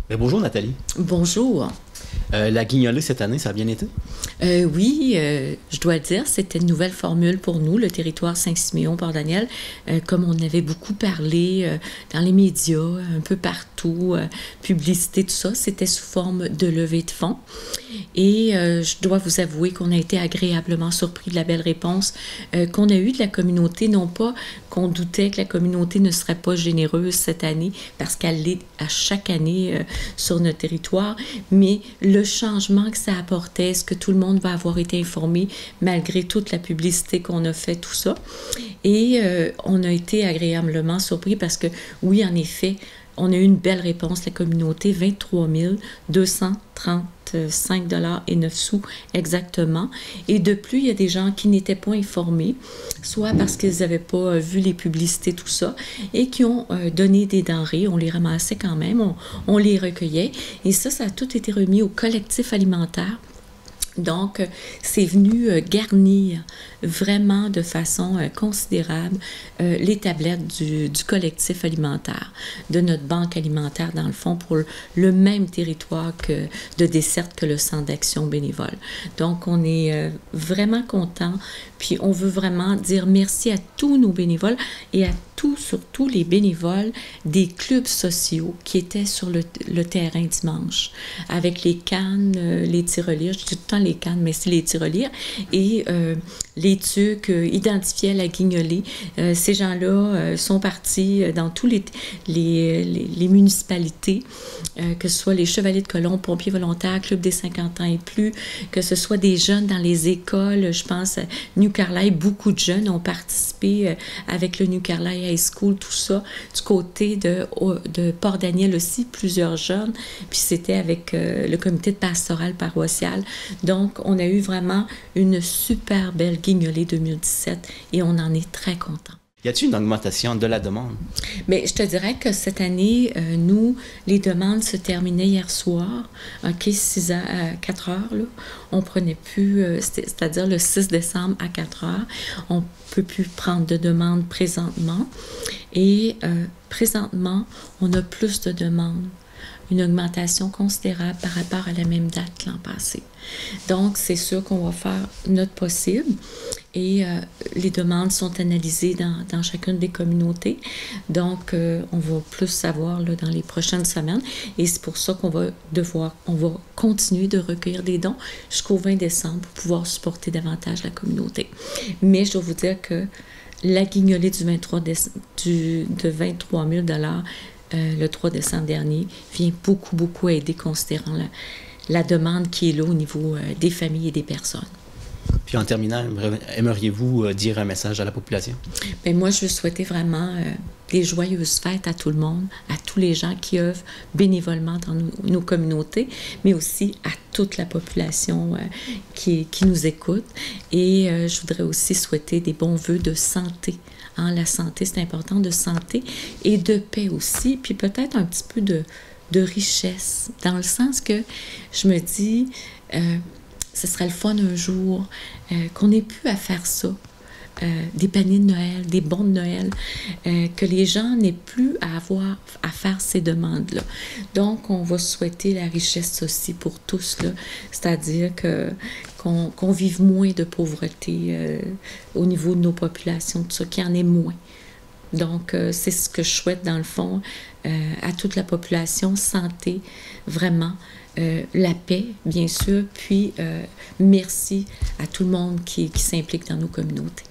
Bonjour Nathalie. Bonjour. La guignolée cette année, ça a bien été? Oui, je dois dire, c'était une nouvelle formule pour nous, le territoire Saint-Siméon-Port-Daniel. Comme on avait beaucoup parlé dans les médias, un peu partout, publicité, tout ça, c'était sous forme de levée de fonds. Et je dois vous avouer qu'on a été agréablement surpris de la belle réponse qu'on a eue de la communauté. Non pas qu'on doutait que la communauté ne serait pas généreuse cette année, parce qu'elle l'est à chaque année sur notre territoire, mais le changement que ça apportait, est-ce que tout le monde va avoir été informé malgré toute la publicité qu'on a fait, tout ça. Et on a été agréablement surpris parce que, oui, en effet, on a eu une belle réponse de la communauté, 23 235 et 9 sous exactement. Et de plus, il y a des gens qui n'étaient pas informés, soit parce qu'ils n'avaient pas vu les publicités, tout ça, et qui ont donné des denrées. On les ramassait quand même, on les recueillait. Et ça a tout été remis au collectif alimentaire. Donc, c'est venu garnir vraiment de façon considérable les tablettes du collectif alimentaire, de notre banque alimentaire, dans le fond, pour le même territoire de desserte que le Centre d'action bénévole. Donc, on est vraiment contents, puis on veut vraiment dire merci à tous nos bénévoles et à surtout les bénévoles des clubs sociaux qui étaient sur le terrain dimanche, avec les cannes, les tirelires, je dis tout le temps les cannes, mais c'est les tirelires, et les tucs identifiés à la guignolée. Ces gens-là sont partis dans tous les municipalités, que ce soit les Chevaliers de Colomb, Pompiers volontaires, Club des 50 ans et plus, que ce soit des jeunes dans les écoles, je pense à New Carlisle, beaucoup de jeunes ont participé avec le New Carlisle High School, tout ça, du côté de Port-Daniel aussi, plusieurs jeunes, puis c'était avec le comité de pastoral paroissial. Donc, on a eu vraiment une super belle guignolée 2017 et on en est très contents. Y a-t-il une augmentation de la demande? Bien, je te dirais que cette année, nous, les demandes se terminaient hier soir, OK, 6 à 4 heures, là. On prenait plus, c'est-à-dire le 6 décembre à 4 heures, on ne peut plus prendre de demandes présentement. Et présentement, on a plus de demandes, une augmentation considérable par rapport à la même date l'an passé. Donc, c'est sûr qu'on va faire notre possible et les demandes sont analysées dans chacune des communautés. Donc, on va plus savoir là, dans les prochaines semaines et c'est pour ça qu'on va continuer de recueillir des dons jusqu'au 20 décembre pour pouvoir supporter davantage la communauté. Mais je dois vous dire que la guignolée de 23 000 $, le 3 décembre dernier, vient beaucoup aider considérant la demande qui est là au niveau des familles et des personnes. Puis en terminant, aimeriez-vous dire un message à la population? Bien, moi, je veux souhaiter vraiment des joyeuses fêtes à tout le monde, à tous les gens qui œuvrent bénévolement dans nos communautés, mais aussi à toute la population qui nous écoute. Et je voudrais aussi souhaiter des bons vœux de santé. Hein, la santé, c'est important, de santé et de paix aussi, puis peut-être un petit peu de richesse, dans le sens que je me dis, ce serait le fun un jour qu'on n'ait plus à faire ça. Des paniers de Noël, des bons de Noël, que les gens n'aient plus à avoir à faire ces demandes-là. Donc, on va souhaiter la richesse aussi pour tous, là, c'est-à-dire qu'on vive moins de pauvreté au niveau de nos populations, tout ça, qu'il y en ait moins. Donc, c'est ce que je souhaite dans le fond à toute la population, santé, vraiment, la paix, bien sûr, puis merci à tout le monde qui s'implique dans nos communautés.